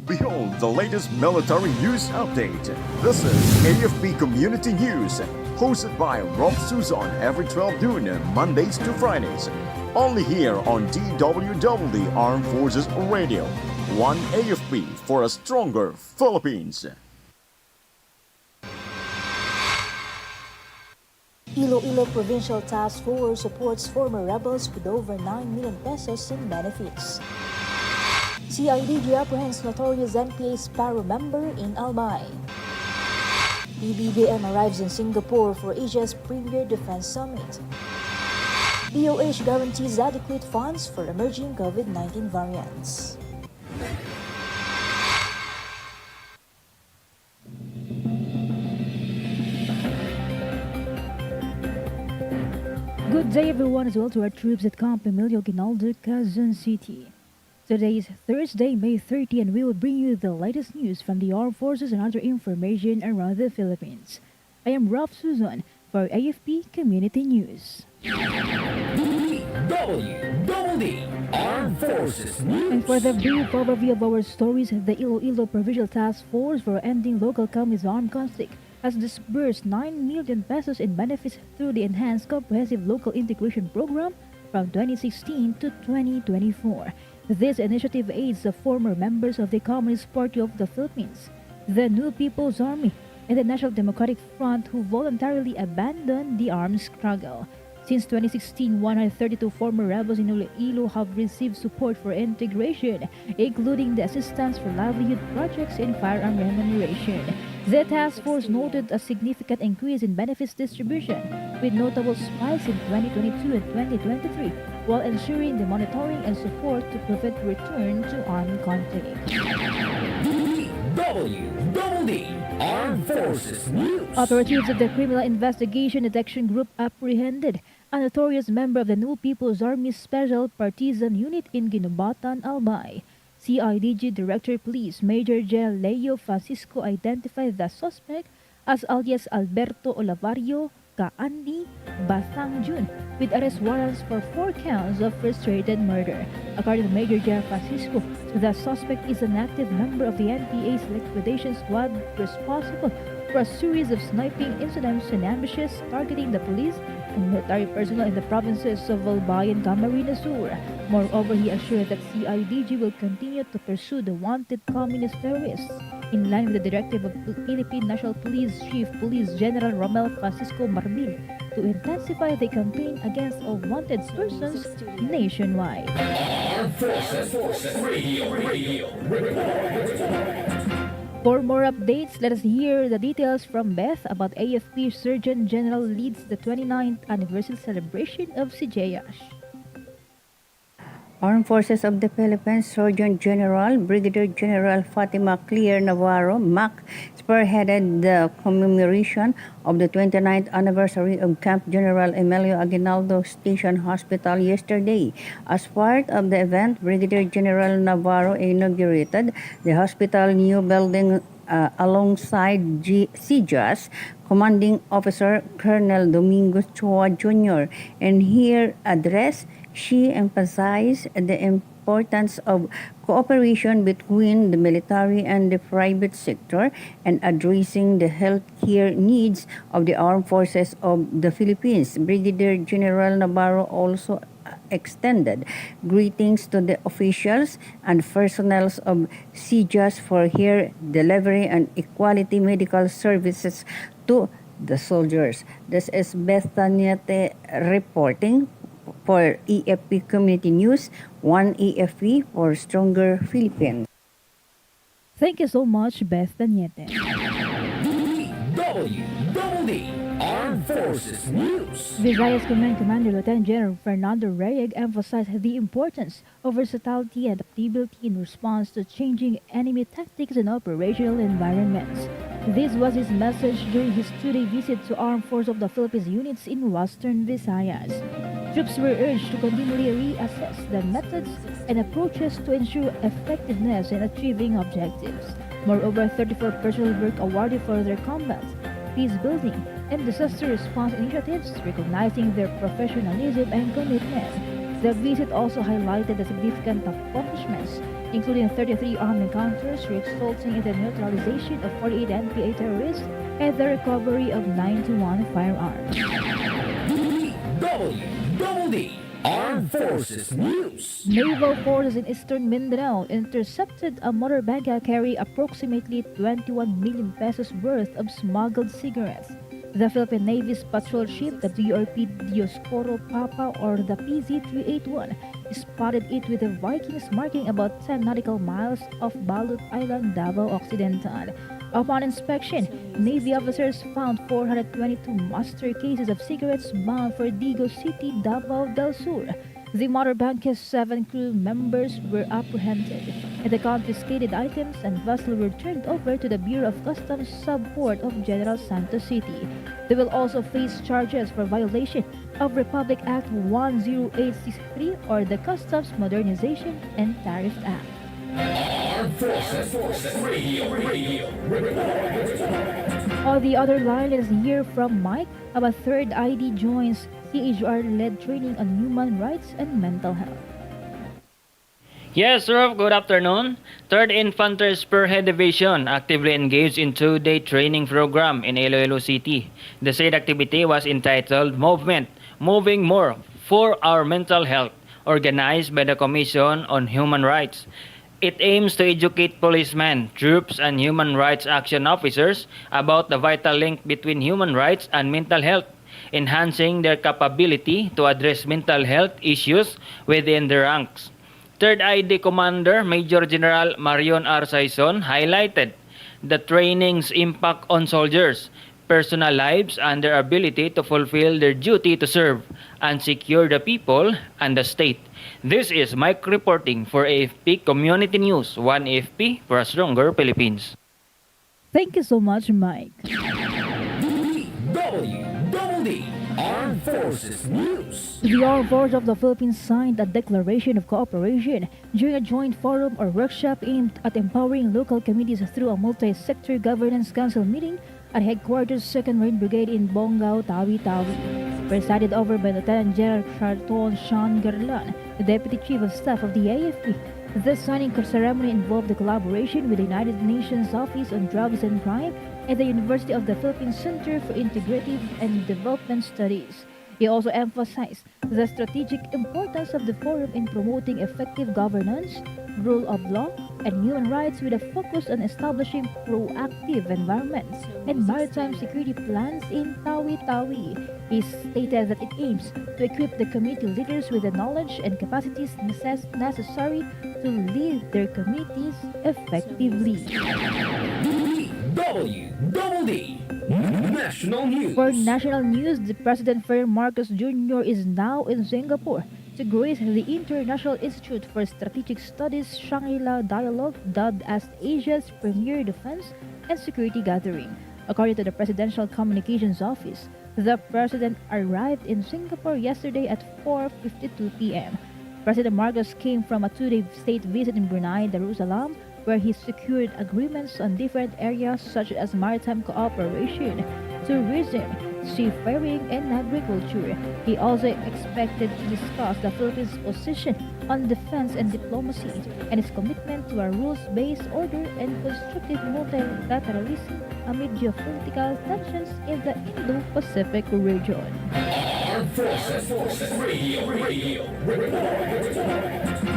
Behold the latest military news update. This is AFP Community News, hosted by Rob Susan every 12 noon, Mondays to Fridays. Only here on DWDD Armed Forces Radio. One AFP for a stronger Philippines. Iloilo Provincial Task Force supports former rebels with over 9 million pesos in benefits. CIDG apprehends notorious NPA Sparrow member in Albay. PBBM arrives in Singapore for Asia's Premier Defense Summit. DOH guarantees adequate funds for emerging COVID-19 variants. Good day everyone, as well to our troops at Camp Emilio Ginaldo, Quezon City. Today is Thursday, May 30, and we will bring you the latest news from the armed forces and other information around the Philippines. I am Ralph Suzon for AFP Community News. DWDD Armed Forces News. And for the brief overview of our stories, the Iloilo Provincial Task Force for Ending Local Communist Armed Conflict has disbursed 9 million pesos in benefits through the Enhanced Comprehensive Local Integration Program from 2016 to 2024. This initiative aids the former members of the Communist Party of the Philippines, the New People's Army, and the National Democratic Front who voluntarily abandoned the armed struggle. Since 2016, 132 former rebels in Iloilo have received support for integration, including the assistance for livelihood projects and firearm remuneration. The task force noted a significant increase in benefits distribution, with notable spikes in 2022 and 2023, while ensuring the monitoring and support to prevent return to armed conflict. DWDD Armed Forces News. Operatives of the Criminal Investigation Detection Group apprehended a notorious member of the New People's Army Special Partisan Unit in Ginobatan, Albay. CIDG Director Police Major General Leo Francisco identified the suspect as alias Alberto Olavario Kaandi Batang Jun, with arrest warrants for 4 counts of frustrated murder. According to Major General Francisco, the suspect is an active member of the NPA's liquidation squad responsible for a series of sniping incidents and ambushes targeting the police and military personnel in the provinces of Albay and Camarines Sur. Moreover, he assured that CIDG will continue to pursue the wanted communist terrorists in line with the directive of Philippine National Police Chief Police General Romel Francisco Marbil to intensify the campaign against all wanted persons nationwide. Armed Forces Radio. For more updates, let us hear the details from Beth about AFP Surgeon General leads the 29th anniversary celebration of CJAS. Armed Forces of the Philippines Surgeon General Brigadier General Fatima Clear Navarro MAC spearheaded the commemoration of the 29th anniversary of Camp General Emilio Aguinaldo Station Hospital yesterday. As part of the event, Brigadier General Navarro inaugurated the hospital new building alongside CJAS Commanding Officer Colonel Domingo Choa Jr. In her address, she emphasized the importance of cooperation between the military and the private sector and addressing the healthcare needs of the armed forces of the Philippines. Brigadier General Navarro also extended greetings to the officials and personnel of CJAS for her delivery and equality medical services to the soldiers. This is Beth Tanyete reporting for AFP Community News, one AFP for stronger Philippines. Thank you so much, Beth Daniete. DWDD Armed Forces News. Visayas Command Commander Lieutenant General Fernando Reyeg emphasized the importance of versatility and adaptability in response to changing enemy tactics and operational environments. This was his message during his 2-day visit to Armed Forces of the Philippines units in Western Visayas. Troops were urged to continually reassess their methods and approaches to ensure effectiveness in achieving objectives. Moreover, 34 personnel were awarded for their combat, peace building, and disaster response initiatives, recognizing their professionalism and commitment. The visit also highlighted the significant accomplishments including 33 armed encounters, resulting in the neutralization of 48 NPA terrorists and the recovery of 91 firearms. DWDD Armed Forces News. Naval forces in eastern Mindanao intercepted a motor banca carrying approximately 21 million pesos worth of smuggled cigarettes. The Philippine Navy's patrol ship, the DRP Dioscoro Papa or the PZ-381, spotted it with the Vikings marking about 10 nautical miles off Balut Island, Davao Occidental. Upon inspection, Navy officers found 422 master cases of cigarettes bound for Digo City, Davao del Sur. The motor banca's 7 crew members were apprehended, and the confiscated items and vessel were turned over to the Bureau of Customs Subport of General Santos City. They will also face charges for violation of Republic Act 10863 or the Customs Modernization and Tariff Act. Armed Forces Radio Report. On the other line, let us hear from Mike about third ID joins CHR-led training on human rights and mental health. Yes, sir. Good afternoon. 3rd Infantry Spearhead Division actively engaged in 2-day training program in Iloilo City. The said activity was entitled Moving More for Our Mental Health, organized by the Commission on Human Rights. It aims to educate policemen, troops, and human rights action officers about the vital link between human rights and mental health, enhancing their capability to address mental health issues within the ranks. 3rd ID Commander Major General Marion R. Saison highlighted the training's impact on soldiers, personal lives, and their ability to fulfill their duty to serve and secure the people and the state. This is Mike reporting for AFP Community News, 1 AFP for a stronger Philippines. Thank you so much, Mike. DWDD Armed Forces News. The Armed Forces of the Philippines signed a declaration of cooperation during a joint forum or workshop aimed at empowering local communities through a multi-sector governance council meeting at headquarters 2nd Marine Brigade in Bongao, Tawi-Tawi. Presided over by Lieutenant General Charton Sean Garlan, the Deputy Chief of Staff of the AFP. This signing ceremony involved the collaboration with the United Nations Office on Drugs and Crime and the University of the Philippines Center for Integrative and Development Studies. He also emphasized the strategic importance of the forum in promoting effective governance, rule of law, and human rights with a focus on establishing proactive environments and maritime security plans in Tawi-Tawi. He stated that it aims to equip the community leaders with the knowledge and capacities necessary to lead their communities effectively. DWDD National News. For national news, the President Ferdinand Marcos Jr. is now in Singapore to grace the International Institute for Strategic Studies Shangri-La Dialogue, dubbed as Asia's premier defense and security gathering. According to the Presidential Communications Office, the President arrived in Singapore yesterday at 4:52 p.m. President Marcos came from a 2-day state visit in Brunei Darussalam, where he secured agreements on different areas such as maritime cooperation, tourism, seafaring, and agriculture. He also expected to discuss the Philippines' position on defense and diplomacy and its commitment to a rules-based order and constructive multilateralism amid geopolitical tensions in the Indo-Pacific region. Armed Forces Radio Report.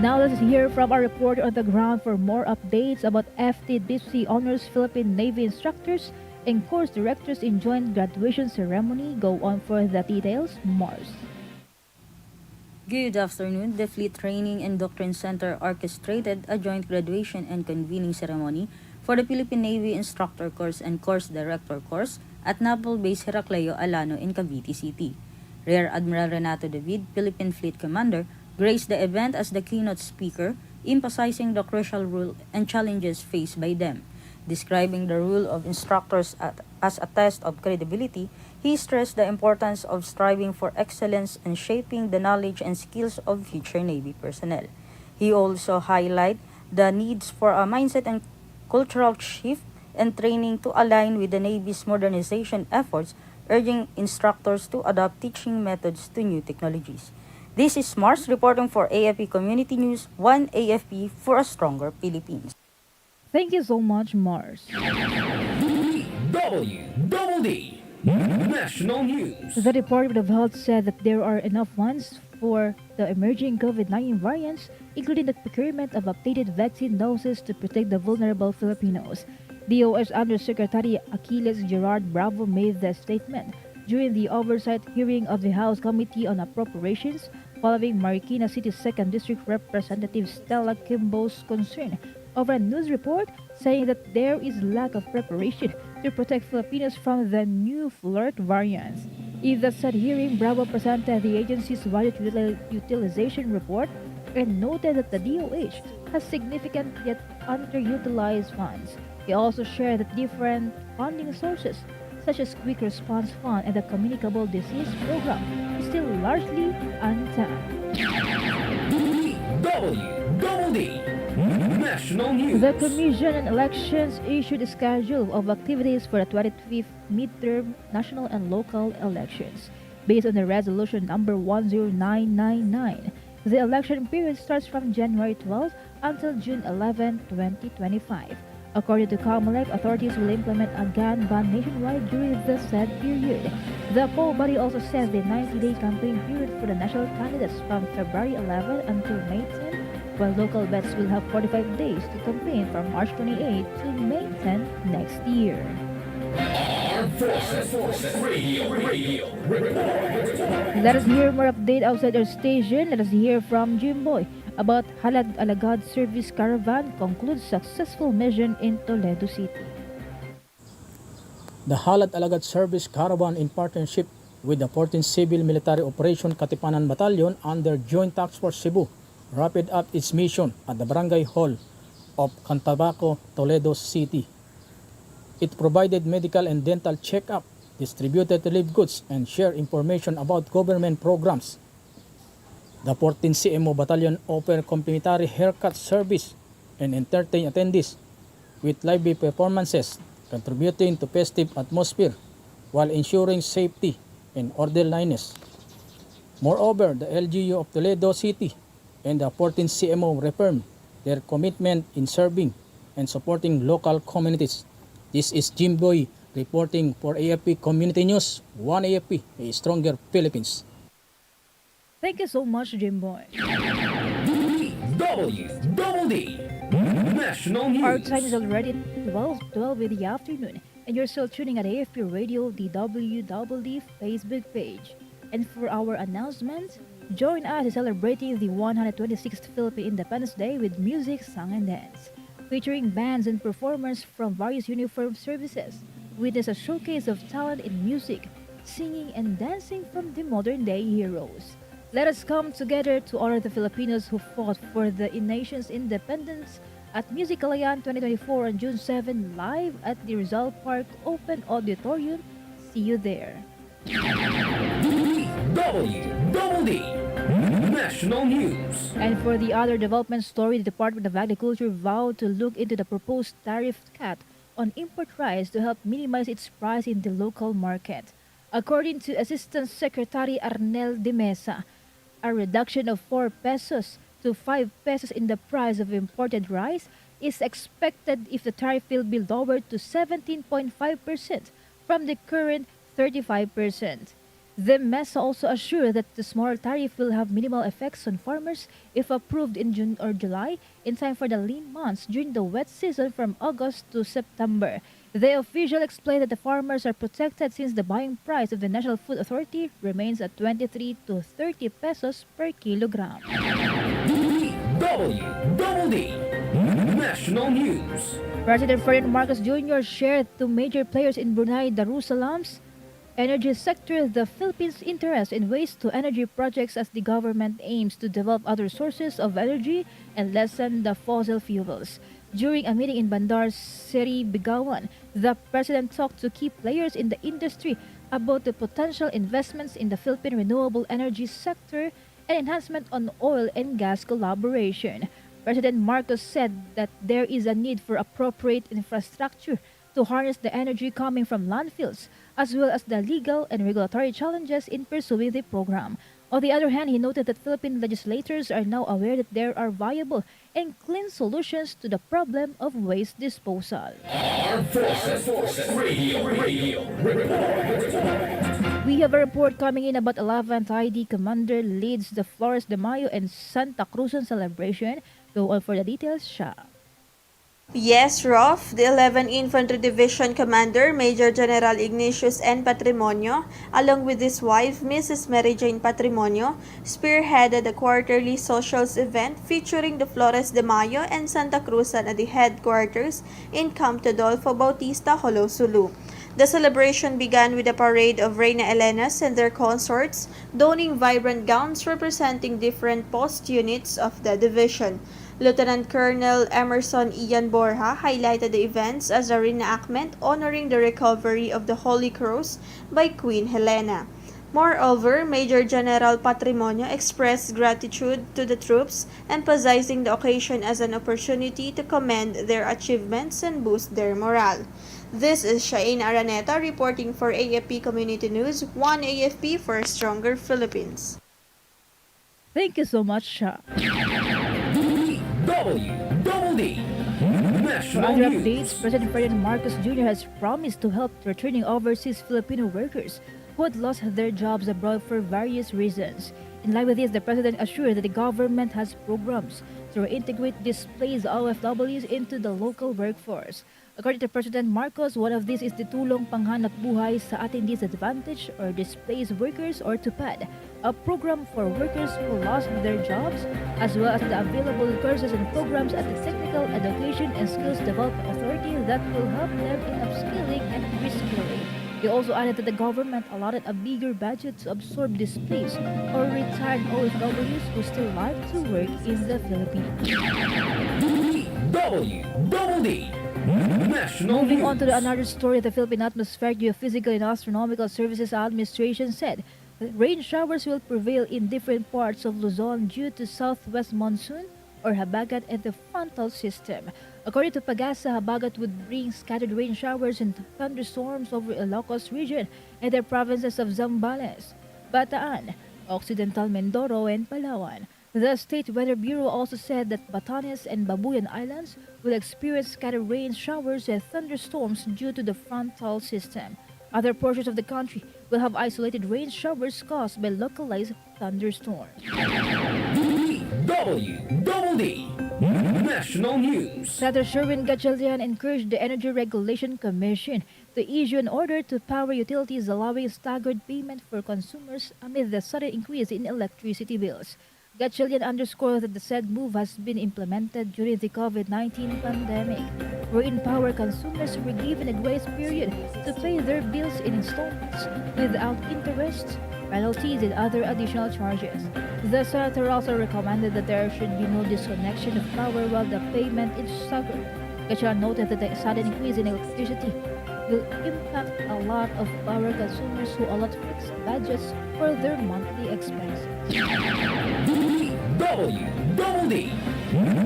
Now let's hear from our reporter on the ground for more updates about FTDC Honors Philippine Navy instructors and course directors in joint graduation ceremony. Go on for the details, Mars. Good afternoon. The Fleet Training and Doctrine Center orchestrated a joint graduation and convening ceremony for the Philippine Navy Instructor Course and Course Director Course at Naval Base Heracleo Alano in Cavite City. Rear Admiral Renato David, Philippine Fleet Commander, graced the event as the keynote speaker, emphasizing the crucial role and challenges faced by them. Describing the role of instructors as a test of credibility, he stressed the importance of striving for excellence and shaping the knowledge and skills of future Navy personnel. He also highlighted the needs for a mindset and cultural shift and training to align with the Navy's modernization efforts, urging instructors to adopt teaching methods to new technologies. This is Mars reporting for AFP Community News, one AFP for a stronger Philippines. Thank you so much, Mars. DWDD National News. The Department of Health said that there are enough funds for the emerging COVID-19 variants, including the procurement of updated vaccine doses to protect the vulnerable Filipinos. DOH Undersecretary Achilles Gerard Bravo made the statement during the oversight hearing of the House Committee on Appropriations following Marikina City's 2nd District Representative Stella Kimbo's concern over a news report saying that there is lack of preparation to protect Filipinos from the new flirt variants. In the said hearing, Bravo presented the agency's budget utilization report and noted that the DOH has significant yet underutilized funds. He also shared that different funding sources, such as Quick Response Fund and the Communicable Disease Program, is still largely untapped. DWDD National News. The Commission on Elections issued a schedule of activities for the 25th midterm national and local elections. Based on the resolution number 10999, the election period starts from January 12 until June 11, 2025. According to COMELEC, authorities will implement a gun ban nationwide during the said period. The poll body also set the 90-day campaign period for the national candidates from February 11 until May 10, while local vets will have 45 days to campaign from March 28 to May 10 next year. Armed Forces Radio Report. Let us hear more update outside our station. Let us hear from Jimboy about Halad Alagad Service Caravan concludes successful mission in Toledo City. The Halad Alagad Service Caravan, in partnership with the 14th Civil Military Operation Katipanan Battalion under Joint Task Force Cebu, wrapped up its mission at the Barangay Hall of Cantabaco, Toledo City. It provided medical and dental check-up, distributed relief goods, and shared information about government programs. The 14th CMO Battalion offered complimentary haircut service and entertained attendees with lively performances, contributing to festive atmosphere while ensuring safety and orderliness. Moreover, the LGU of Toledo City and the 14th CMO reaffirmed their commitment in serving and supporting local communities. This is Jimboy reporting for AFP Community News, one AFP, a stronger Philippines. Thank you so much, Jimboy. DWDD National News. Our time is already 12 in the afternoon, and you're still tuning at AFP Radio, the DWDD Facebook page. And for our announcement, join us in celebrating the 126th Philippine Independence Day with music, song, and dance. Featuring bands and performers from various uniformed services. Witness a showcase of talent in music, singing, and dancing from the modern-day heroes. Let us come together to honor the Filipinos who fought for the nation's independence at Musicalayan 2024 on June 7 live at the Rizal Park Open Auditorium. See you there. DWDD National News. And for the other development story, the Department of Agriculture vowed to look into the proposed tariff cut on import rice to help minimize its price in the local market. According to Assistant Secretary Arnel de Mesa, a reduction of 4 pesos to 5 pesos in the price of imported rice is expected if the tariff will be lowered to 17.5% from the current 35%. The Mesa also assured that the smaller tariff will have minimal effects on farmers if approved in June or July, in time for the lean months during the wet season from August to September. The official explained that the farmers are protected since the buying price of the National Food Authority remains at 23 to 30 pesos per kilogram. DWDD National News. President Ferdinand Marcos Jr. shared to major players in Brunei Darussalam's energy sector the Philippines' interest in waste-to-energy projects as the government aims to develop other sources of energy and lessen the fossil fuels. During a meeting in Bandar Seri Begawan, the president talked to key players in the industry about the potential investments in the Philippine renewable energy sector and enhancement on oil and gas collaboration. President Marcos said that there is a need for appropriate infrastructure to harness the energy coming from landfills, as well as the legal and regulatory challenges in pursuing the program. On the other hand, he noted that Philippine legislators are now aware that there are viable and clean solutions to the problem of waste disposal. Armed Forces Radio Report. We have a report coming in about 11th ID Commander leads the Flores de Mayo and Santa Cruzan celebration. Go on for the details, Sha. Yes, Rof, the 11th Infantry Division Commander, Major General Ignatius N. Patrimonio, along with his wife, Mrs. Mary Jane Patrimonio, spearheaded a quarterly socials event featuring the Flores de Mayo and Santa Cruzan at the headquarters in Camp Todolfo Bautista, Jolo, Sulu. The celebration began with a parade of Reina Elenas and their consorts, donning vibrant gowns representing different post units of the division. Lieutenant Colonel Emerson Ian Borja highlighted the events as a reenactment honoring the recovery of the Holy Cross by Queen Helena. Moreover, Major General Patrimonio expressed gratitude to the troops, emphasizing the occasion as an opportunity to commend their achievements and boost their morale. This is Shain Araneta reporting for AFP Community News, 1 AFP for a stronger Philippines. Thank you so much, Sha. DWDD For National other News. updates, President Ferdinand Marcos Jr. has promised to help returning overseas Filipino workers who had lost their jobs abroad for various reasons. In line with this, the President assured that the government has programs to reintegrate displaced OFWs into the local workforce. According to President Marcos, one of these is the Tulong Panghanap Buhay sa Ating Disadvantaged or Displaced Workers or TUPAD, a program for workers who lost their jobs, as well as the available courses and programs at the Technical Education and Skills Development Authority that will help them in upskilling and reskilling. He also added that the government allotted a bigger budget to absorb displaced or retired OFWs who still like to work in the Philippines. DWDD National Moving on to News. another story, the Philippine Atmospheric, Geophysical and Astronomical Services Administration said that rain showers will prevail in different parts of Luzon due to southwest monsoon or habagat and the frontal system. According to Pagasa, habagat would bring scattered rain showers and thunderstorms over Ilocos region and the provinces of Zambales, Bataan, Occidental Mindoro, and Palawan. The State Weather Bureau also said that Batanes and Babuyan Islands will experience scattered rain showers and thunderstorms due to the frontal system. Other portions of the country will have isolated rain showers caused by localized thunderstorms. DWDD National News. Senator Sherwin Gatchalian encouraged the Energy Regulation Commission to issue an order to power utilities allowing staggered payment for consumers amid the sudden increase in electricity bills. Gatchalian underscored that the said move has been implemented during the COVID-19 pandemic, wherein power consumers were given a grace period to pay their bills in installments without interest, penalties, and other additional charges. The senator also recommended that there should be no disconnection of power while the payment is staggered. Gatchalian noted that the sudden increase in electricity will impact a lot of power consumers who allot fixed budgets for their monthly expenses. DWDD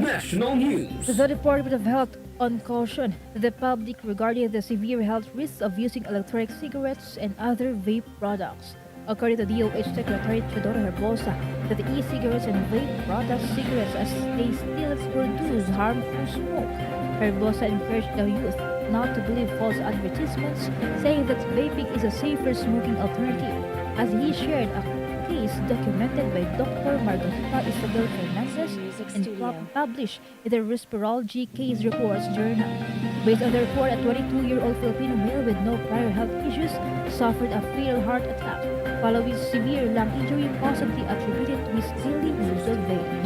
National News. The Department of Health on caution the public regarding the severe health risks of using electronic cigarettes and other vape products. According to DOH Secretary Teodoro Herbosa, that the e-cigarettes and vape products cigarettes as they still produce harmful smoke. Herbosa encouraged the youth not to believe false advertisements, saying that vaping is a safer smoking alternative, as he shared a case documented by Dr. Margarita Isabel Fernandez and published in the Respirology Case Reports Journal. Based on the report, a 22-year-old Filipino male with no prior health issues suffered a fatal heart attack following severe lung injury possibly attributed to his daily use of vape.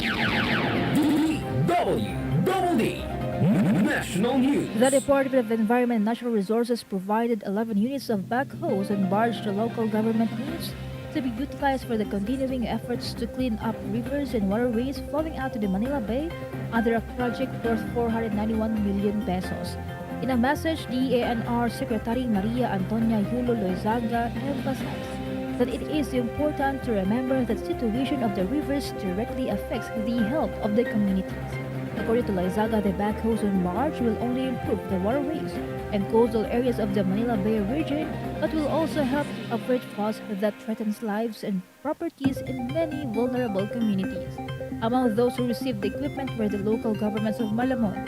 DWDD National News. The Department of Environment and Natural Resources provided 11 units of backhoes and barge to local government units to be utilized for the continuing efforts to clean up rivers and waterways flowing out to the Manila Bay under a project worth 491 million pesos. In a message, DENR Secretary Maria Antonia Yulo Loizaga emphasized that it is important to remember that the situation of the rivers directly affects the health of the communities. According to Loizaga, the backhoes and barge will only improve the waterways and coastal areas of the Manila Bay region, but will also help of rich falls that threatens lives and properties in many vulnerable communities. Among those who received the equipment were the local governments of Malamon,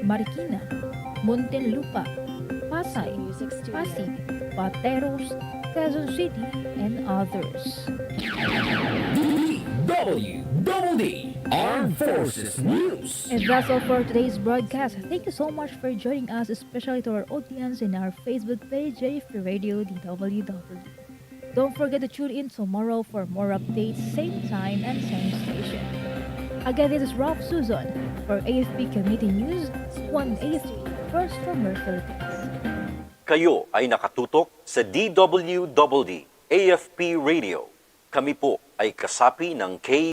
Marikina, Muntinlupa, Pasay, Pasig, Pateros, Quezon City, and others. DWDD Armed Forces News. And that's all for today's broadcast. Thank you so much for joining us, especially to our audience in our Facebook page, AFP Radio DWDD. Don't forget to tune in tomorrow for more updates, same time and same station. Again, this is Rob Susan for AFP Community News, 1 AFP, First from Mer Philippines. Kayo ay nakatutok sa DWDD AFP Radio. Kami po ay kasapi ng